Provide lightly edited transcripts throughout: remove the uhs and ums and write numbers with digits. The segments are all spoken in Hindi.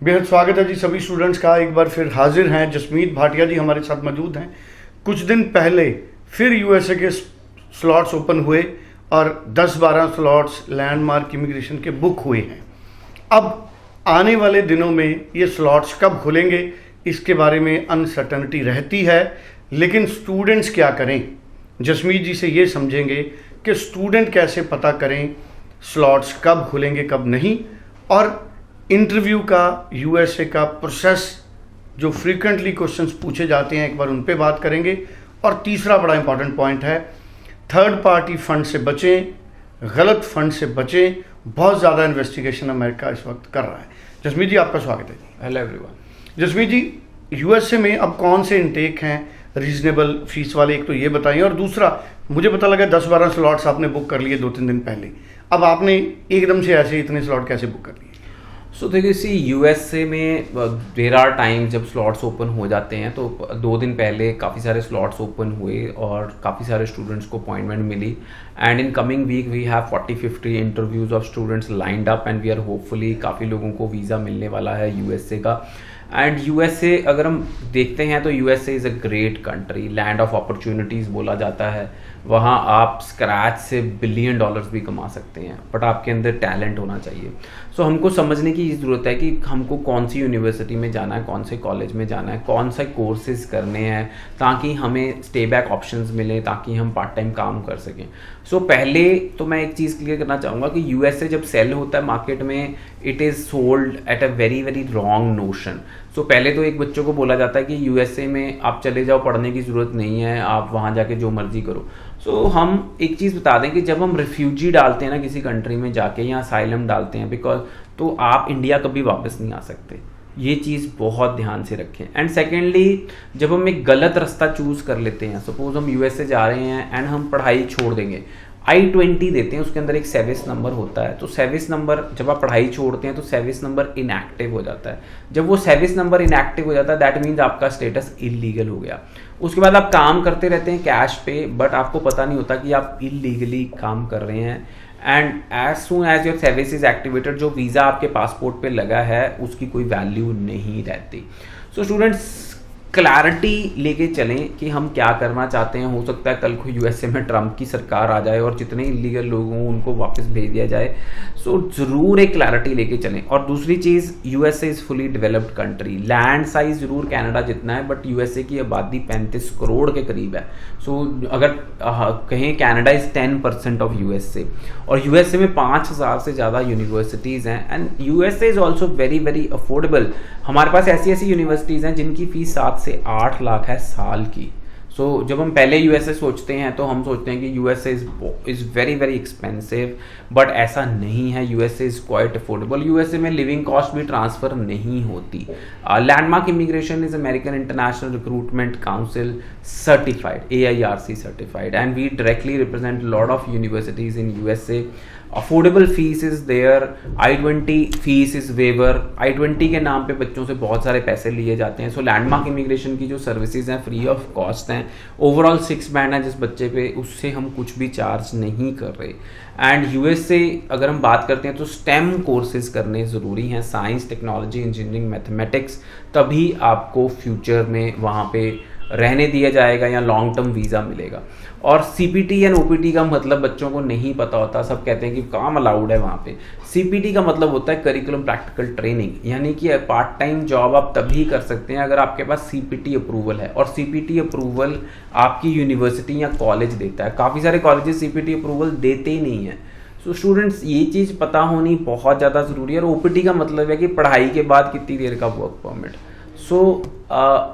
बेहद स्वागत है जी सभी स्टूडेंट्स का। एक बार फिर हाजिर हैं जसमीत भाटिया जी हमारे साथ मौजूद हैं। कुछ दिन पहले फिर यूएसए के स्लॉट्स ओपन हुए और 10-12 स्लॉट्स लैंडमार्क इमिग्रेशन के बुक हुए हैं। अब आने वाले दिनों में ये स्लॉट्स कब खुलेंगे इसके बारे में अनसर्टनिटी रहती है, लेकिन स्टूडेंट्स क्या करें, जसमीत जी से ये समझेंगे कि स्टूडेंट कैसे पता करें स्लॉट्स कब खुलेंगे कब नहीं, और इंटरव्यू का यूएसए का प्रोसेस जो फ्रीक्वेंटली क्वेश्चंस पूछे जाते हैं एक बार उन पे बात करेंगे। और तीसरा बड़ा इंपॉर्टेंट पॉइंट है, थर्ड पार्टी फंड से बचें, गलत फंड से बचें। बहुत ज़्यादा इन्वेस्टिगेशन अमेरिका इस वक्त कर रहा है। जसमीत जी आपका स्वागत है जी। Hello everyone. Jasmeet ji, USA में अब कौन से इनटेक हैं रीजनेबल फीस वाले, एक तो ये बताइए, और दूसरा मुझे पता लगा 10-12 स्लॉट्स आपने बुक कर लिए 2-3 दिन पहले, अब आपने एकदम से ऐसे इतने स्लॉट कैसे बुक कर लिए? सो देखिए, सी यूएसए में देर आर टाइम जब स्लॉट्स ओपन हो जाते हैं तो 2 दिन पहले काफ़ी सारे स्लॉट्स ओपन हुए और काफ़ी सारे स्टूडेंट्स को अपॉइंटमेंट मिली। And in coming week we have 40-50 interviews of students lined up and we are hopefully काफ़ी लोगों को वीज़ा मिलने वाला है यूएसए का। एंड यूएसए अगर हम देखते हैं तो USA is a great country, land of opportunities बोला जाता है। वहाँ आप स्क्रैच से $1 बिलियन भी कमा सकते हैं, बट आपके अंदर टैलेंट होना चाहिए। सो हमको समझने की ज़रूरत है कि हमको कौन सी यूनिवर्सिटी में जाना है, कौन से कॉलेज में जाना है, कौन से कोर्सेज करने हैं, ताकि हमें स्टे बैक ऑप्शंस मिलें, ताकि हम पार्ट टाइम काम कर सकें। सो पहले तो मैं एक चीज़ क्लियर करना चाहूँगा कि यूएसए जब सेल होता है मार्केट में, it is sold at a very very wrong notion. So पहले तो एक बच्चों को बोला जाता है कि यूएसए में आप चले जाओ, पढ़ने की ज़रूरत नहीं है, आप वहाँ जाके जो मर्जी करो। सो हम एक चीज़ बता दें कि जब हम रिफ्यूजी डालते हैं ना किसी कंट्री में जाके, या असाइलम डालते हैं बिकॉज, तो आप इंडिया कभी वापस नहीं आ सकते। ये चीज़ बहुत ध्यान से रखें। एंड सेकेंडली, जब हम एक गलत रास्ता चूज़ कर लेते हैं, सपोज हम यूएसए जा रहे हैं एंड हम पढ़ाई छोड़ देंगे, I-20 देते हैं, उसके अंदर एक सर्विस नंबर होता है। तो सर्विस नंबर जब आप पढ़ाई छोड़ते हैं तो सर्विस नंबर इनएक्टिव हो जाता है। जब वो सर्विस नंबर इनएक्टिव हो जाता है, दैट मीन्स आपका स्टेटस इलीगल हो गया। उसके बाद आप काम करते रहते हैं कैश पे, बट आपको पता नहीं होता कि आप इलीगली काम कर रहे हैं। And as soon as your service is activated, जो वीज़ा आपके पासपोर्ट पे लगा है उसकी कोई वैल्यू नहीं रहती। सो स्टूडेंट्स, क्लैरिटी लेके चलें कि हम क्या करना चाहते हैं। हो सकता है कल को यूएसए में ट्रम्प की सरकार आ जाए और जितने इलीगल लोग हों उनको वापस भेज दिया जाए। सो ज़रूर एक क्लैरिटी लेके चलें। और दूसरी चीज़, USA is fully developed country. Land size ज़रूर कनाडा जितना है, बट यूएसए की आबादी 35 करोड़ के करीब है। सो अगर कहें कनाडा इज़ 10% ऑफ यूएसए, और यूएसए में 5000 से ज़्यादा यूनिवर्सिटीज़ हैं। And USA is also very very affordable. हमारे पास ऐसी ऐसी यूनिवर्सिटीज़ हैं जिनकी फ़ीस 7 से 8 लाख है साल की। सो जब हम पहले यूएसए सोचते हैं तो हम सोचते हैं कि USA is very very expensive, but ऐसा नहीं है। USA is quite affordable. USA में लिविंग कॉस्ट भी ट्रांसफ़र नहीं होती। Landmark immigration is American International Recruitment Council certified, AIRC certified, and we directly represent lot of universities in USA. Affordable fees is there. I-20 fees is waiver. I-20 के नाम पे बच्चों से बहुत सारे पैसे लिए जाते हैं। सो लैंडमार्क इमिग्रेशन की जो सर्विसेज हैं फ्री ऑफ कॉस्ट हैं। ओवरऑल 6 बैंड है जिस बच्चे पे, उससे हम कुछ भी चार्ज नहीं कर रहे। एंड यूएसए अगर हम बात करते हैं तो स्टेम कोर्सेज करने ज़रूरी हैं, साइंस, टेक्नोलॉजी, इंजीनियरिंग, मैथमेटिक्स, तभी आपको फ्यूचर में वहाँ पे रहने दिया जाएगा या लॉन्ग टर्म वीज़ा मिलेगा। और CPT एंड OPT का मतलब बच्चों को नहीं पता होता। सब कहते हैं कि काम अलाउड है वहाँ पे। CPT का मतलब होता है करिकुलम प्रैक्टिकल ट्रेनिंग, यानी कि पार्ट टाइम जॉब आप तभी कर सकते हैं अगर आपके पास CPT अप्रूवल है। और CPT अप्रूवल आपकी यूनिवर्सिटी या कॉलेज देता है। काफ़ी सारे कॉलेजेस CPT अप्रूवल देते ही नहीं हैं। सो स्टूडेंट्स, ये चीज़ पता होनी बहुत ज़्यादा ज़रूरी है। और OPT का मतलब है कि पढ़ाई के बाद कितनी देर का वर्क परमिट। सो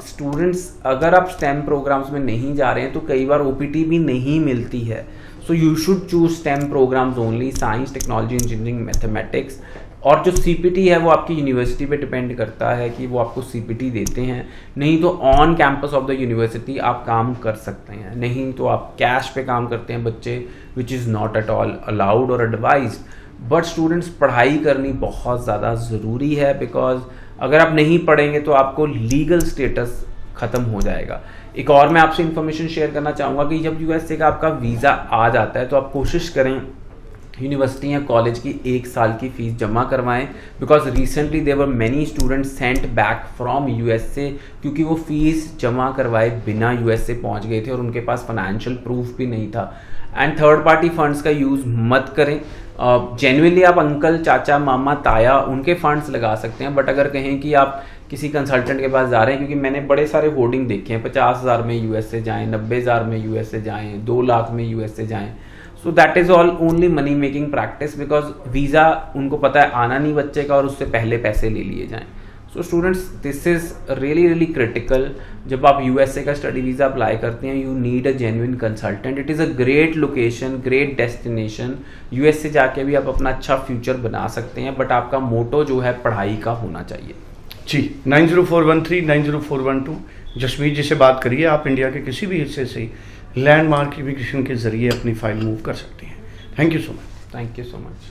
स्टूडेंट्स, अगर आप स्टेम प्रोग्राम्स में नहीं जा रहे हैं तो कई बार OPT भी नहीं मिलती है। So you should choose STEM programs only, science, technology, engineering, mathematics. और जो CPT है वो आपकी यूनिवर्सिटी पे डिपेंड करता है कि वो आपको CPT देते हैं। नहीं तो on campus of the university आप काम कर सकते हैं, नहीं तो आप कैश पे काम करते हैं बच्चे, which is not at all allowed और एडवाइज्ड। बट स्टूडेंट्स, पढ़ाई करनी बहुत ज़्यादा ज़रूरी है, बिकॉज अगर आप नहीं पढ़ेंगे तो आपको लीगल स्टेटस ख़त्म हो जाएगा। एक और मैं आपसे इन्फॉर्मेशन शेयर करना चाहूँगा कि जब यूएसए का आपका वीज़ा आ जाता है तो आप कोशिश करें यूनिवर्सिटी या कॉलेज की 1 साल की फ़ीस जमा करवाएं, because recently there were many students sent back from USA, क्योंकि वो फ़ीस जमा करवाए बिना यूएसए पहुंच गए थे और उनके पास फाइनेंशियल प्रूफ भी नहीं था। एंड थर्ड पार्टी फंड्स का यूज़ मत करें। जेन्युइनली आप अंकल, चाचा, मामा, ताया उनके फंड्स लगा सकते हैं, बट अगर कहें कि आप किसी कंसल्टेंट के पास जा रहे हैं, क्योंकि मैंने बड़े सारे होर्डिंग देखे हैं 50,000 में यूएसए जाएं, 90,000 में यूएसए जाएं, 2 लाख में यूएसए जाएं, so that is all only money making practice, because visa उनको पता है आना नहीं बच्चे का और उससे पहले पैसे ले लिए जाएं। So students, this is really critical. जब आप यूएसए का स्टडी वीज़ा अप्लाई करते हैं, you need a genuine consultant. It is a great location, great destination. USA जाके भी आप अपना अच्छा फ्यूचर बना सकते हैं, बट आपका मोटो जो है पढ़ाई का होना चाहिए। जी, 90413 90412 जसमीत जी से बात करिए। आप इंडिया के किसी भी हिस्से से लैंडमार्क इमिग्रेशन के जरिए अपनी फाइल मूव कर सकते हैं। Thank you so much. Thank you so much.